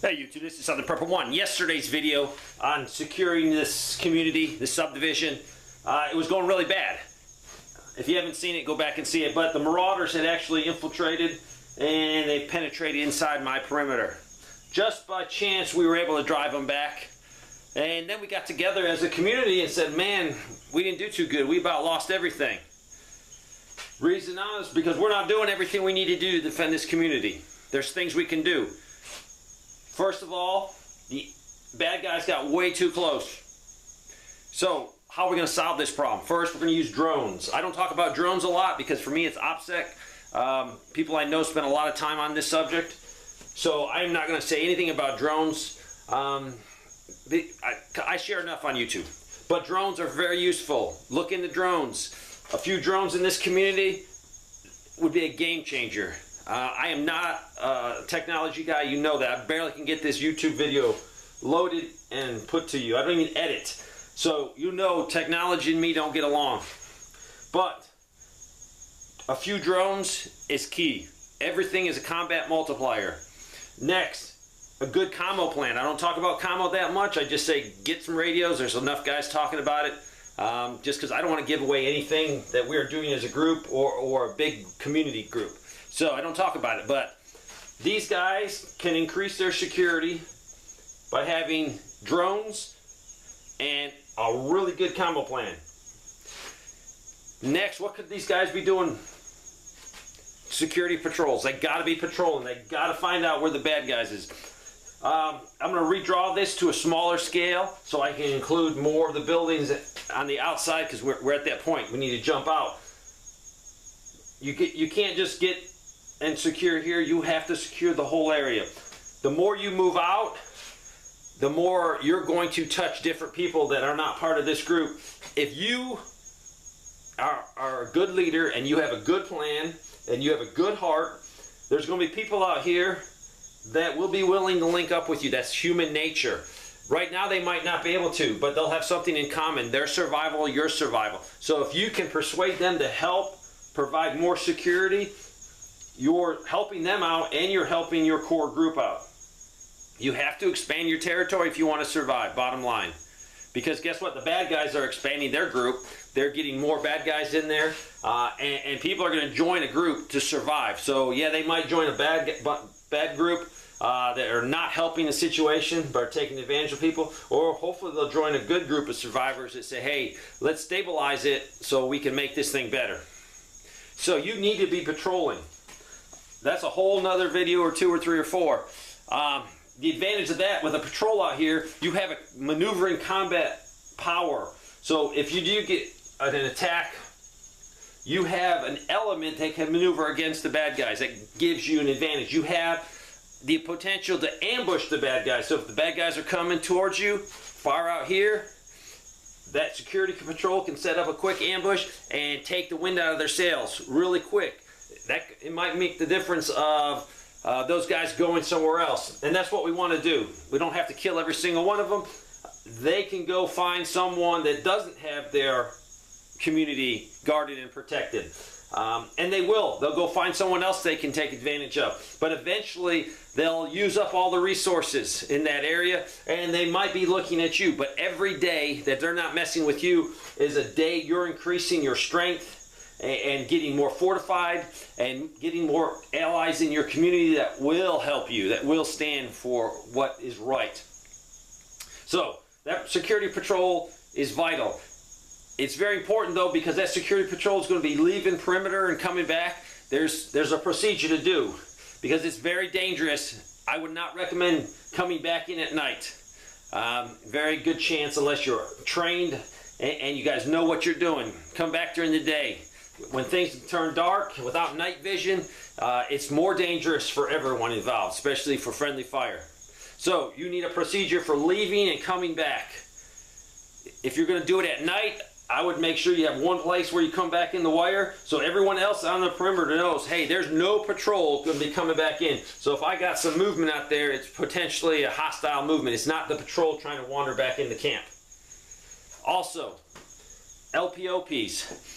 Hey YouTube, this is Southern Purple 1. Yesterday's video on securing this community, this subdivision, it was going really bad. If you haven't seen it, go back and see it. But the marauders had actually infiltrated and they penetrated inside my perimeter. Just by chance, we were able to drive them back. And then we got together as a community and said, man, we didn't do too good. We about lost everything. Reason is because we're not doing everything we need to do to defend this community. There's things we can do. First of all, the bad guys got way too close. So, how are we going to solve this problem? First, we're going to use drones. I don't talk about drones a lot because for me it's OPSEC. People I know spend a lot of time on this subject. So, I'm not going to say anything about drones. I share enough on YouTube. But drones are very useful. Look into drones. A few drones in this community would be a game changer. I am not a technology guy, you know that. I barely can get this YouTube video loaded and put to you. I don't even edit. So you know technology and me don't get along. But a few drones is key. Everything is a combat multiplier. Next, a good commo plan. I don't talk about commo that much. I just say get some radios. There's enough guys talking about it. Just because I don't want to give away anything that we're doing as a group or a big community group. So I don't talk about it, but these guys can increase their security by having drones and a really good combo plan. Next, what could these guys be doing? Security patrols. They got to be patrolling. They got to find out where the bad guys is. I'm going to redraw this to a smaller scale so I can include more of the buildings on the outside because we're at that point. We need to jump out. You can't just get and secure here. You have to secure the whole area. The more you move out, the more you're going to touch different people that are not part of this group. If you are a good leader and you have a good plan and you have a good heart, there's going to be people out here that will be willing to link up with you. That's human nature. Right now they might not be able to, but they'll have something in common. Their survival, your survival. So if you can persuade them to help provide more security, you're helping them out and you're helping your core group out. You have to expand your territory if you want to survive, bottom line. Because guess what? The bad guys are expanding their group. They're getting more bad guys in there. And people are going to join a group to survive. So yeah, they might join a bad group that are not helping the situation but are taking advantage of people. Or hopefully they'll join a good group of survivors that say, hey, let's stabilize it so we can make this thing better. So you need to be patrolling. That's a whole nother video or 2 or 3 or 4. The advantage of that, with a patrol out here, you have a maneuvering combat power. So if you do get an attack, you have an element that can maneuver against the bad guys. That gives you an advantage. You have the potential to ambush the bad guys. So if the bad guys are coming towards you, far out here, that security patrol can set up a quick ambush and take the wind out of their sails really quick. It might make the difference of those guys going somewhere else. And that's what we want to do. We don't have to kill every single one of them. They can go find someone that doesn't have their community guarded and protected. And they will. They'll go find someone else they can take advantage of. But eventually, they'll use up all the resources in that area, and they might be looking at you. But every day that they're not messing with you is a day you're increasing your strength and getting more fortified and getting more allies in your community that will help you, that will stand for what is right. So that security patrol is vital. It's very important though, because that security patrol is going to be leaving perimeter and coming back. There's a procedure to do because it's very dangerous. I would not recommend coming back in at night. Very good chance, unless you're trained and you guys know what you're doing. Come back during the day. When things turn dark without night vision, it's more dangerous for everyone involved, especially for friendly fire. So you need a procedure for leaving and coming back. If you're going to do it at night, I would make sure you have one place where you come back in the wire so everyone else on the perimeter knows, hey, there's no patrol going to be coming back in. So if I got some movement out there, it's potentially a hostile movement. It's not the patrol trying to wander back into camp. Also, LPOPs.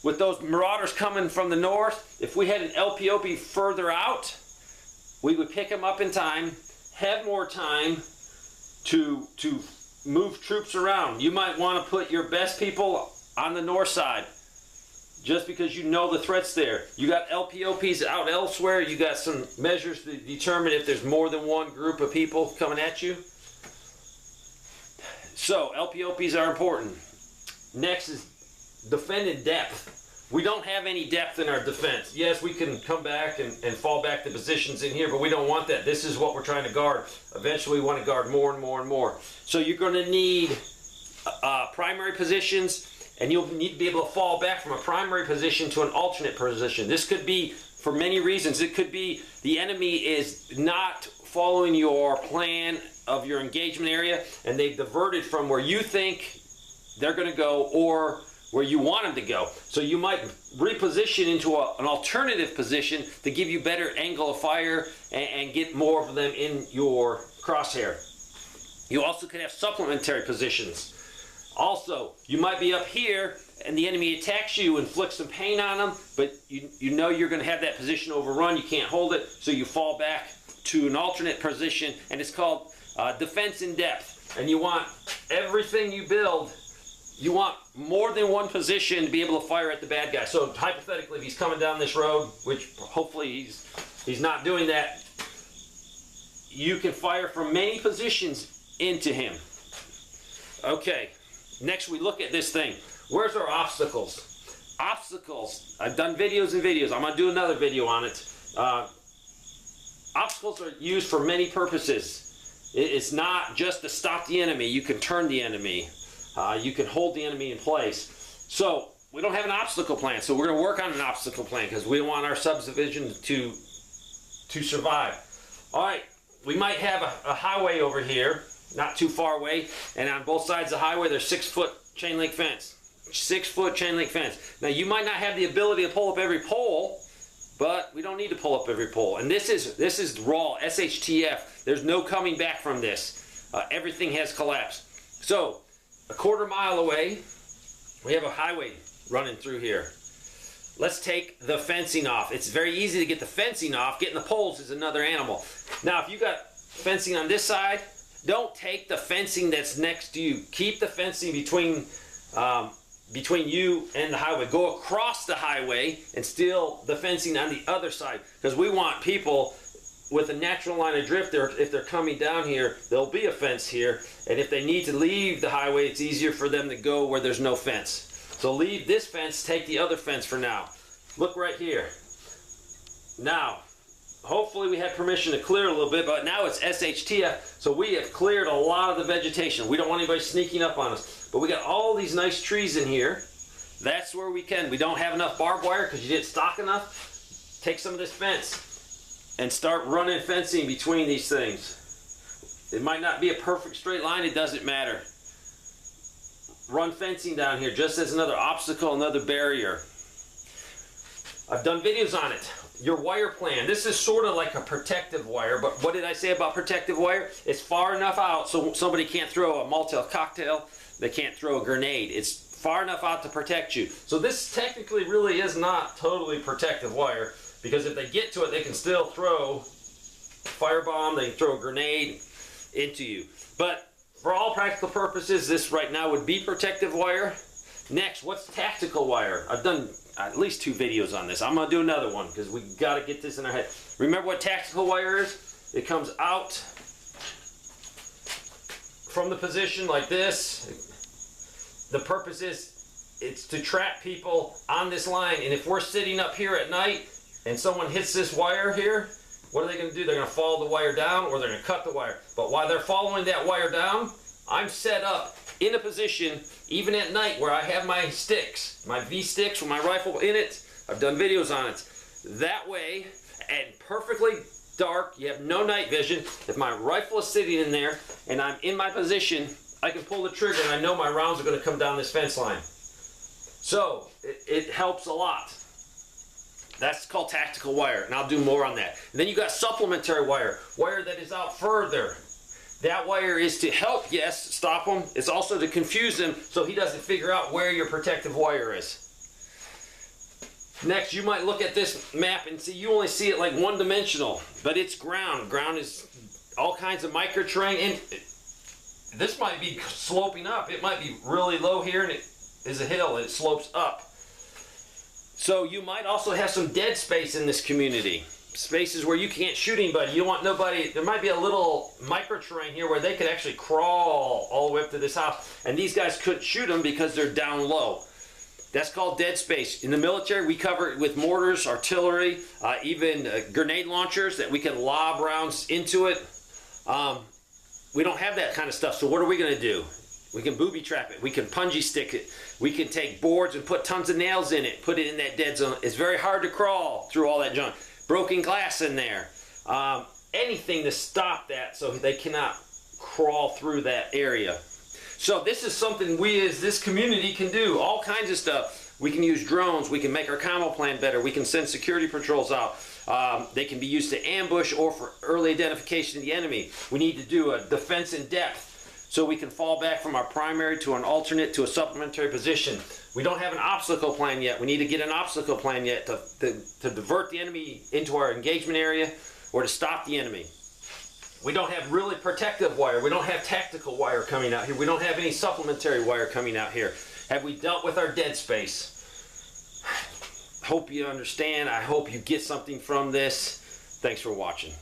With those marauders coming from the north, if we had an LPOP further out, we would pick them up in time, have more time to move troops around. You might want to put your best people on the north side just because you know the threat's there. You got LPOPs out elsewhere. You got some measures to determine if there's more than one group of people coming at you. So LPOPs are important. Next is defend in depth. We don't have any depth in our defense. Yes, we can come back and fall back to positions in here, but we don't want that. This is what we're trying to guard. Eventually we want to guard more and more and more. So you're going to need primary positions, and you'll need to be able to fall back from a primary position to an alternate position. This could be for many reasons. It could be the enemy is not following your plan of your engagement area, and they've diverted from where you think they're going to go or where you want them to go. So you might reposition into an alternative position to give you better angle of fire and get more of them in your crosshair. You also could have supplementary positions. Also, you might be up here and the enemy attacks you, inflicts some pain on them, but you know you're going to have that position overrun. You can't hold it, so you fall back to an alternate position, and it's called defense in depth. And you want everything you build, you want more than one position to be able to fire at the bad guy. So hypothetically, if he's coming down this road, which hopefully he's not doing that, you can fire from many positions into him. Okay, next we look at this thing. Where's our obstacles? Obstacles, I've done videos and videos. I'm going to do another video on it. Obstacles are used for many purposes. It's not just to stop the enemy. You can turn the enemy. You can hold the enemy in place. So we don't have an obstacle plan, so we're going to work on an obstacle plan because we want our subdivision to survive. All right, we might have a highway over here, not too far away, and on both sides of the highway there's 6-foot chain link fence. 6-foot chain link fence. Now you might not have the ability to pull up every pole, but we don't need to pull up every pole. And this is WROL, SHTF. There's no coming back from this. Everything has collapsed. So a quarter mile away, we have a highway running through here. Let's take the fencing off. It's very easy to get the fencing off. Getting the poles is another animal. Now, if you got fencing on this side, don't take the fencing that's next to you. Keep the fencing between you and the highway. Go across the highway and steal the fencing on the other side, because we want people with a natural line of drift. If they're coming down here, there'll be a fence here, and if they need to leave the highway, it's easier for them to go where there's no fence. So leave this fence, take the other fence for now. Look right here. Now, hopefully we had permission to clear a little bit, but now it's SHTF, so we have cleared a lot of the vegetation. We don't want anybody sneaking up on us. But we got all these nice trees in here. That's where we can. We don't have enough barbed wire because you didn't stock enough. Take some of this fence and start running fencing between these things. It might not be a perfect straight line. It doesn't matter. Run fencing down here just as another obstacle, another barrier. I've done videos on it. Your wire plan. This is sort of like a protective wire, but what did I say about protective wire? It's far enough out so somebody can't throw a Molotov cocktail. They can't throw a grenade. It's far enough out to protect you. So this technically really is not totally protective wire, because if they get to it, they can still throw a firebomb, they can throw a grenade into you. But for all practical purposes, this right now would be protective wire. Next, what's tactical wire? I've done at least 2 videos on this. I'm going to do another one because we got to get this in our head. Remember what tactical wire is? It comes out from the position like this. The purpose is it's to trap people on this line. And if we're sitting up here at night and someone hits this wire here, what are they going to do? They're going to follow the wire down, or they're going to cut the wire. But while they're following that wire down, I'm set up in a position, even at night, where I have my sticks, my V sticks with my rifle in it. I've done videos on it. That way, and perfectly dark, you have no night vision. If my rifle is sitting in there and I'm in my position, I can pull the trigger and I know my rounds are going to come down this fence line. So it helps a lot. That's called tactical wire, and I'll do more on that. And then you got supplementary wire that is out further. That wire is to help, yes, stop him. It's also to confuse him so he doesn't figure out where your protective wire is. Next, you might look at this map and see, you only see it like one-dimensional, but it's ground. Ground is all kinds of micro terrain, and this might be sloping up. It might be really low here, and it is a hill, and it slopes up. So you might also have some dead space in this community. Spaces where you can't shoot anybody. You want nobody. There might be a little micro terrain here where they could actually crawl all the way up to this house, and these guys couldn't shoot them because they're down low. That's called dead space. In the military, we cover it with mortars, artillery, even grenade launchers that we can lob rounds into it. We don't have that kind of stuff, so what are we going to do? We can booby trap it. We can punji stick it. We can take boards and put tons of nails in it, put it in that dead zone. It's very hard to crawl through all that junk. Broken glass in there. Anything to stop that so they cannot crawl through that area. So this is something we as this community can do. All kinds of stuff. We can use drones. We can make our combo plan better. We can send security patrols out. They can be used to ambush or for early identification of the enemy. We need to do a defense in depth so we can fall back from our primary to an alternate to a supplementary position. We don't have an obstacle plan yet. We need to get an obstacle plan yet to divert the enemy into our engagement area or to stop the enemy. We don't have really protective wire. We don't have tactical wire coming out here. We don't have any supplementary wire coming out here. Have we dealt with our dead space? Hope you understand. I hope you get something from this. Thanks for watching.